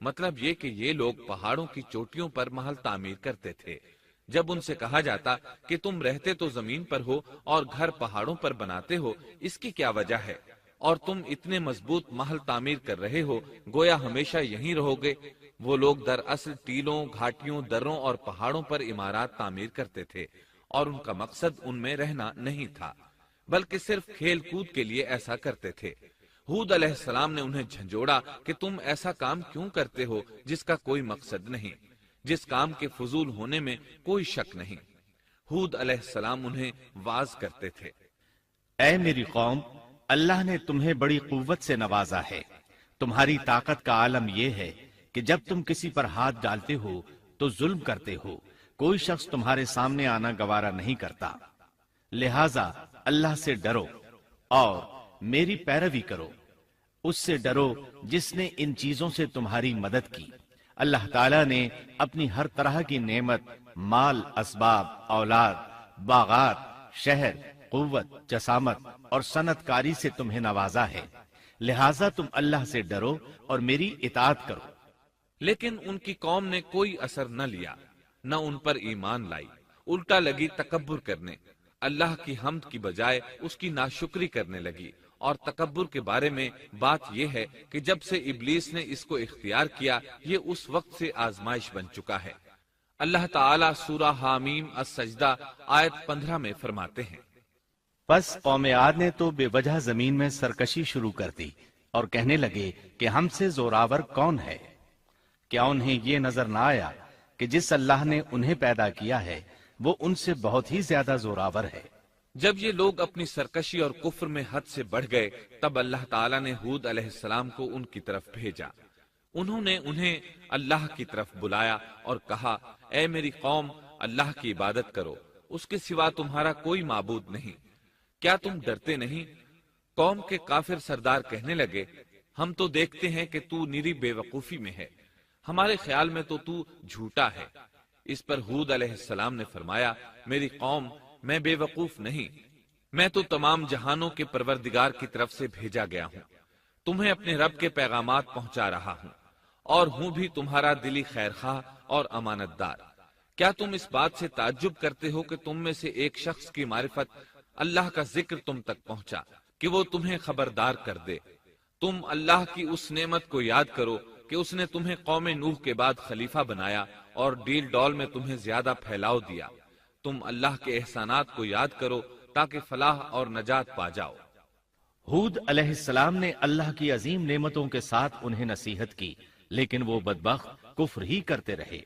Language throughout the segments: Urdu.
مطلب یہ کہ یہ لوگ پہاڑوں کی چوٹیوں پر محل تعمیر کرتے تھے۔ جب ان سے کہا جاتا کہ تم رہتے تو زمین پر ہو اور گھر پہاڑوں پر بناتے ہو، اس کی کیا وجہ ہے؟ اور تم اتنے مضبوط محل تعمیر کر رہے ہو، گویا ہمیشہ یہیں رہو گے۔ وہ لوگ دراصل ٹیلوں، گھاٹیوں، دروں اور پہاڑوں پر عمارات تعمیر کرتے تھے، اور ان کا مقصد ان میں رہنا نہیں تھا، بلکہ صرف کھیل کود کے لیے ایسا کرتے تھے۔ ہود علیہ السلام نے انہیں جھنجھوڑا کہ تم ایسا کام کیوں کرتے ہو جس کا کوئی مقصد نہیں، جس کام کے فضول ہونے میں کوئی شک نہیں۔ ہود علیہ السلام انہیں واعظ کرتے تھے۔ اے میری قوم، اللہ نے تمہیں بڑی قوت سے نوازا ہے۔ تمہاری طاقت کا عالم یہ ہے کہ جب تم کسی پر ہاتھ ڈالتے ہو تو ظلم کرتے ہو، کوئی شخص تمہارے سامنے آنا گوارا نہیں کرتا۔ لہذا اللہ سے ڈرو اور میری پیروی کرو، اس سے ڈرو جس نے ان چیزوں سے تمہاری مدد کی۔ اللہ تعالیٰ نے اپنی ہر طرح کی نعمت، مال، اسباب، اولاد، باغات، شہر، قوت، جسامت اور صنعت کاری سے تمہیں نوازا ہے، لہٰذا تم اللہ سے ڈرو اور میری اطاعت کرو۔ لیکن ان کی قوم نے کوئی اثر نہ لیا، نہ ان پر ایمان لائی، الٹا لگی تکبر کرنے، اللہ کی حمد کی بجائے اس کی ناشکری کرنے لگی۔ اور تکبر کے بارے میں بات یہ ہے کہ جب سے ابلیس نے اس کو اختیار کیا، یہ اس وقت سے آزمائش بن چکا ہے۔ اللہ تعالیٰ سورہ حامیم السجدہ آیت 15 میں فرماتے ہیں، پس قوم عاد نے تو بے وجہ زمین میں سرکشی شروع کر دی اور کہنے لگے کہ ہم سے زوراور کون ہے؟ کیا انہیں یہ نظر نہ آیا کہ جس اللہ نے انہیں پیدا کیا ہے وہ ان سے بہت ہی زیادہ زوراور ہے؟ جب یہ لوگ اپنی سرکشی اور کفر میں حد سے بڑھ گئے، تب اللہ تعالیٰ نے ہود علیہ السلام کو ان کی طرف بھیجا۔ انہوں نے انہیں اللہ کی طرف بلایا اور کہا، اے میری قوم، اللہ کی عبادت کرو، اس کے سوا تمہارا کوئی معبود نہیں۔ کیا تم ڈرتے نہیں؟ قوم کے کافر سردار کہنے لگے، ہم تو دیکھتے ہیں کہ تو نیری بے وقوفی میں ہے، ہمارے خیال میں تو جھوٹا ہے۔ اس پر ہود علیہ السلام نے فرمایا، میری قوم، میں بے وقوف نہیں، میں تو تمام جہانوں کے پروردگار کی طرف سے بھیجا گیا ہوں، تمہیں اپنے رب کے پیغامات پہنچا رہا ہوں، اور ہوں بھی تمہارا دلی خیر خواہ اور امانت دار۔ کیا تم اس بات سے تعجب کرتے ہو کہ تم میں سے ایک شخص کی معرفت، اللہ کا ذکر تم تک پہنچا کہ وہ تمہیں خبردار کر دے؟ تم اللہ کی اس نعمت کو یاد کرو کہ اس نے تمہیں قوم نوح کے بعد خلیفہ بنایا اور ڈیل ڈول میں تمہیں زیادہ پھیلاؤ دیا۔ تم اللہ کے احسانات کو یاد کرو تاکہ فلاح اور نجات پا جاؤ۔ ہود علیہ السلام نے اللہ کی عظیم نعمتوں کے ساتھ انہیں نصیحت کی، لیکن وہ بدبخت کفر ہی کرتے رہے۔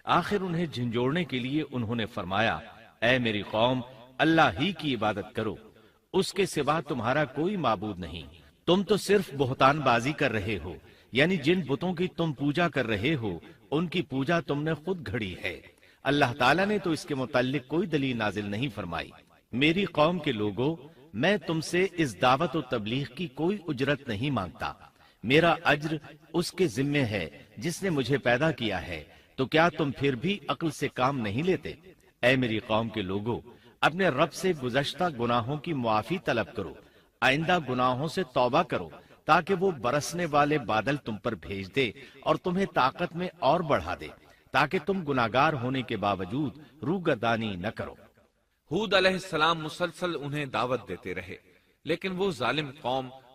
آخر انہیں جھنجھوڑنے کے لیے انہوں نے فرمایا، اے میری قوم، اللہ ہی کی عبادت کرو، اس کے سوا تمہارا کوئی معبود نہیں۔ تم تو صرف بہتان بازی کر رہے ہو، یعنی جن بتوں کی تم پوجا کر رہے ہو ان کی پوجا تم نے خود گھڑی ہے۔ اللہ تعالیٰ نے تو اس کے متعلق کوئی دلیل نازل نہیں فرمائی۔ میری قوم کے لوگوں، میں تم سے اس دعوت و تبلیغ کی کوئی اجرت نہیں مانگتا، میرا اجر اس کے ذمے ہے جس نے مجھے پیدا کیا ہے، تو کیا تم پھر بھی عقل سے کام نہیں لیتے؟ اے میری قوم کے لوگوں، اپنے رب سے گزشتہ گناہوں کی معافی طلب کرو، آئندہ گناہوں سے توبہ کرو، تاکہ وہ برسنے والے بادل تم پر بھیج دے اور تمہیں طاقت میں اور بڑھا دے، تاکہ تم گناہگار ہونے کے باوجود روگردانی نہ کرو۔ ہود علیہ السلام مسلسل انہیں دعوت دیتے رہے، لیکن وہ ظالم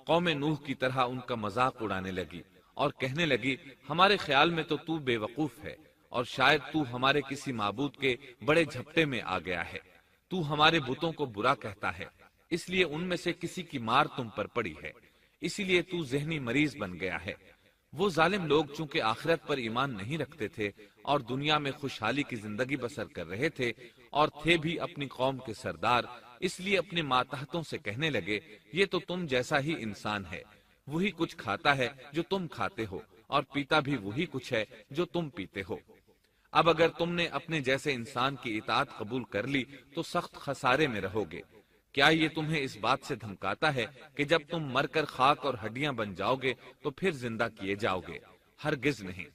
قوم نوح کی طرح ان کا مذاق اڑانے لگی اور کہنے لگی، ہمارے خیال میں تو بے وقوف ہے، اور شاید تو ہمارے کسی معبود کے بڑے جھپٹے میں آ گیا ہے، تو ہمارے بتوں کو برا کہتا ہے، اس لیے ان میں سے کسی کی مار تم پر پڑی ہے، اسی لیے تو ذہنی مریض بن گیا ہے۔ وہ ظالم لوگ چونکہ آخرت پر ایمان نہیں رکھتے تھے اور دنیا میں خوشحالی کی زندگی بسر کر رہے تھے اور تھے بھی اپنی قوم کے سردار، اس لیے اپنے ماتحتوں سے کہنے لگے، یہ تو تم جیسا ہی انسان ہے، وہی کچھ کھاتا ہے جو تم کھاتے ہو اور پیتا بھی وہی کچھ ہے جو تم پیتے ہو۔ اب اگر تم نے اپنے جیسے انسان کی اطاعت قبول کر لی تو سخت خسارے میں رہو گے۔ کیا یہ تمہیں اس بات سے دھمکاتا ہے کہ جب تم مر کر خاک اور ہڈیاں بن جاؤ گے تو پھر زندہ کیے جاؤ گے؟ ہرگز نہیں،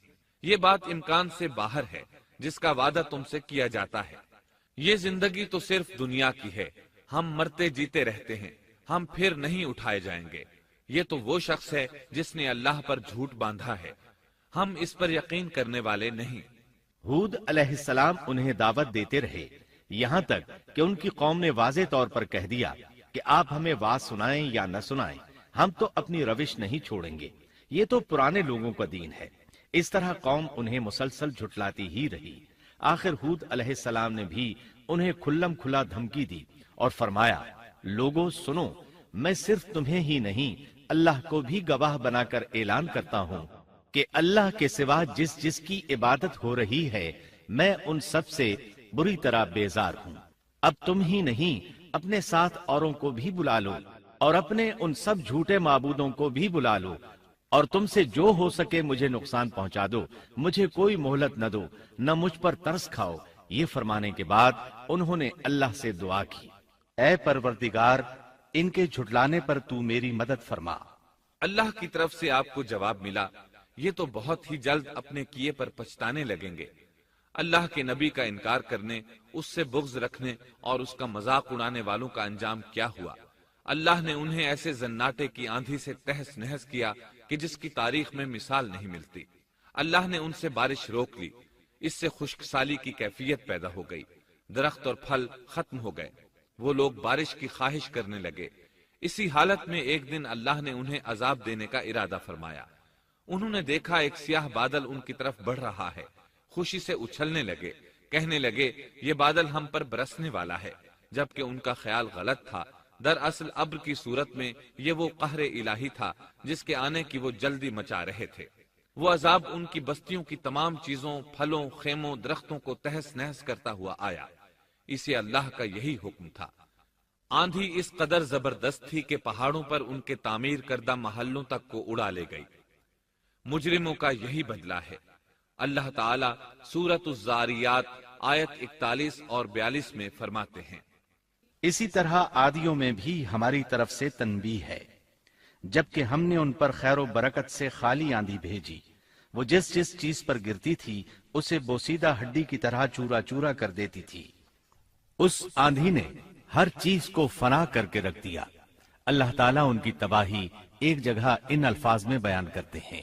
یہ بات امکان سے باہر ہے جس کا وعدہ تم سے کیا جاتا ہے۔ یہ زندگی تو صرف دنیا کی ہے، ہم مرتے جیتے رہتے ہیں، ہم پھر نہیں اٹھائے جائیں گے۔ یہ تو وہ شخص ہے جس نے اللہ پر جھوٹ باندھا ہے۔ ہم اس پر یقین کرنے والے نہیں۔ ہود علیہ السلام انہیں دعوت دیتے رہے یہاں تک کہ ان کی قوم نے واضح طور پر کہہ دیا کہ آپ ہمیں واز سنائیں یا نہ سنائیں، ہم تو اپنی روش نہیں چھوڑیں گے، یہ تو پرانے لوگوں کا دین ہے۔ اس طرح قوم انہیں مسلسل جھٹلاتی ہی رہی۔ آخر ہود علیہ السلام نے بھی انہیں کھلم کھلا دھمکی دی اور فرمایا، لوگوں سنو، میں صرف تمہیں ہی نہیں اللہ کو بھی گواہ بنا کر اعلان کرتا ہوں کہ اللہ کے سوا جس کی عبادت ہو رہی ہے میں ان سب سے بری طرح بیزار ہوں۔ اب تم ہی نہیں اپنے ساتھ اوروں کو بھی بلا لو اور اپنے ان سب جھوٹے معبودوں کو بھی بلا لو، اور تم سے جو ہو سکے مجھے نقصان پہنچا دو، مجھے کوئی مہلت نہ دو، نہ مجھ پر ترس کھاؤ۔ یہ فرمانے کے بعد انہوں نے اللہ سے دعا کی، اے پروردگار، ان کے جھٹلانے پر تو میری مدد فرما۔ اللہ کی طرف سے آپ کو جواب ملا، یہ تو بہت ہی جلد اپنے کیے پر پچھتانے لگیں گے۔ اللہ کے نبی کا انکار کرنے، اس سے بغض رکھنے اور اس کا مذاق اڑانے والوں کا انجام کیا ہوا؟ اللہ نے انہیں ایسے زناٹے کی آندھی سے تہس نہس کیا کہ جس کی تاریخ میں مثال نہیں ملتی۔ اللہ نے ان سے بارش روک لی، اس سے خشک سالی کی کیفیت پیدا ہو گئی، درخت اور پھل ختم ہو گئے، وہ لوگ بارش کی خواہش کرنے لگے۔ اسی حالت میں ایک دن اللہ نے انہیں عذاب دینے کا ارادہ فرمایا۔ انہوں نے دیکھا ایک سیاہ بادل ان کی طرف بڑھ رہا ہے، خوشی سے اچھلنے لگے، کہنے لگے یہ بادل ہم پر برسنے والا ہے، جبکہ ان کا خیال غلط تھا۔ دراصل ابر کی صورت میں یہ وہ قہر الہی تھا جس کے آنے کی وہ جلدی مچا رہے تھے۔ وہ عذاب ان کی بستیوں کی تمام چیزوں، پھلوں، خیموں، درختوں کو تہس نہس کرتا ہوا آیا۔ اسے اللہ کا یہی حکم تھا۔ آندھی اس قدر زبردست تھی کہ پہاڑوں پر ان کے تعمیر کردہ محلوں تک کو اڑا لے گئی۔ مجرموں کا یہی بدلہ ہے۔ اللہ تعالی سورۃ الزاریات آیت 41 اور 42 میں فرماتے ہیں، اسی طرح عادیوں میں بھی ہماری طرف سے تنبیہ ہے، جبکہ ہم نے ان پر خیر و برکت سے خالی آندھی بھیجی، وہ جس چیز پر گرتی تھی اسے بوسیدہ ہڈی کی طرح چورا چورا کر دیتی تھی۔ اس آندھی نے ہر چیز کو فنا کر کے رکھ دیا۔ اللہ تعالیٰ ان کی تباہی ایک جگہ ان الفاظ میں بیان کرتے ہیں،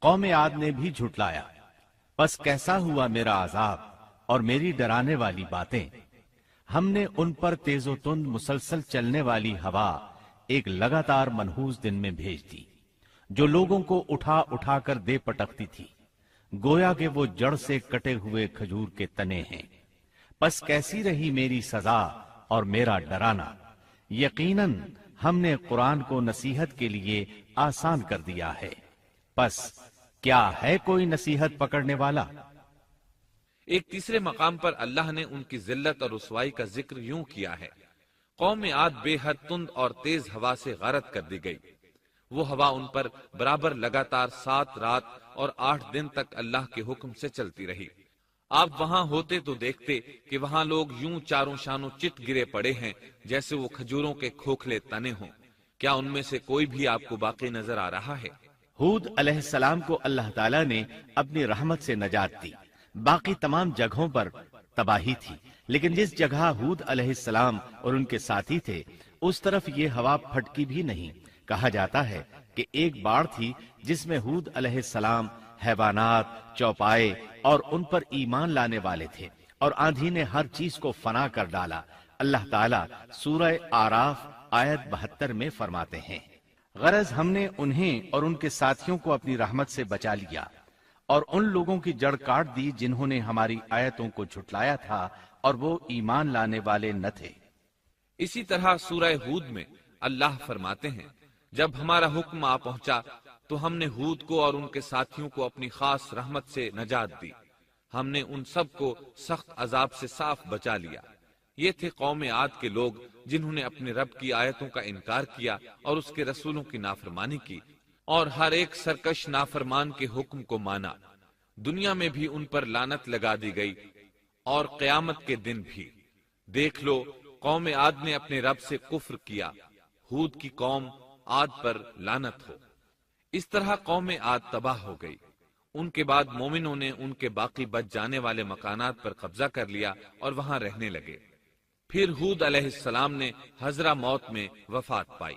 قوم عاد نے بھی جھٹلایا، پس کیسا ہوا میرا عذاب اور میری ڈرانے والی باتیں۔ ہم نے ان پر تیز و تند مسلسل چلنے والی ہوا ایک لگاتار منحوس دن میں بھیج دی، جو لوگوں کو اٹھا اٹھا کر دے پٹکتی تھی، گویا کہ وہ جڑ سے کٹے ہوئے کھجور کے تنے ہیں۔ پس کیسی رہی میری سزا اور میرا ڈرانا۔ یقیناً ہم نے قرآن کو نصیحت کے لیے آسان کر دیا ہے، پس کیا ہے کوئی نصیحت پکڑنے والا؟ ایک تیسرے مقام پر اللہ نے ان کی ذلت اور رسوائی کا ذکر یوں کیا ہے، قوم عاد بے حد تند اور تیز ہوا سے غارت کر دی گئی۔ وہ ہوا ان پر برابر لگاتار 7 رات اور 8 دن تک اللہ کے حکم سے چلتی رہی۔ آپ وہاں ہوتے تو دیکھتے کہ وہاں لوگ یوں چاروں شانوں چت گرے پڑے ہیں جیسے وہ کھجوروں کے کھوکھلے تنے ہوں۔ کیا ان میں سے کوئی بھی آپ کو باقی نظر آ رہا ہے؟ ہود علیہ السلام کو اللہ تعالیٰ نے اپنی رحمت سے نجات دی۔ باقی تمام جگہوں پر تباہی تھی، لیکن جس جگہ ہود علیہ السلام اور ان کے ساتھی تھے اس طرف یہ ہوا پھٹکی بھی نہیں۔ کہا جاتا ہے کہ ایک باڑ تھی جس میں ہود علیہ السلام، حیوانات، چوپائے اور ان پر ایمان لانے والے تھے، اور آندھی نے ہر چیز کو فنا کر ڈالا۔ اللہ تعالیٰ سورہ آراف آیت 72 میں فرماتے ہیں، غرض ہم نے انہیں اور ان کے ساتھیوں کو اپنی رحمت سے بچا لیا اور ان لوگوں کی جڑ کاٹ دی جنہوں نے ہماری آیتوں کو جھٹلایا تھا اور وہ ایمان لانے والے نہ تھے۔ اسی طرح سورہ ہود میں اللہ فرماتے ہیں، جب ہمارا حکم آ پہنچا تو ہم نے ہود کو اور ان کے ساتھیوں کو اپنی خاص رحمت سے نجات دی۔ ہم نے ان سب کو سخت عذاب سے صاف بچا لیا۔ یہ تھے قوم عاد کے لوگ جنہوں نے اپنے رب کی آیتوں کا انکار کیا اور اس کے رسولوں کی نافرمانی کی، اور ہر ایک سرکش نافرمان کے حکم کو مانا۔ دنیا میں بھی ان پر لعنت لگا دی گئی اور قیامت کے دن بھی۔ دیکھ لو، قوم عاد نے اپنے رب سے کفر کیا، ہود کی قوم عاد پر لعنت ہو۔ اس طرح قوم عاد تباہ ہو گئی۔ ان کے بعد مومنوں نے ان کے باقی بچ جانے والے مکانات پر قبضہ کر لیا اور وہاں رہنے لگے۔ پھر ہود علیہ السلام نے حضرہ موت میں وفات پائی۔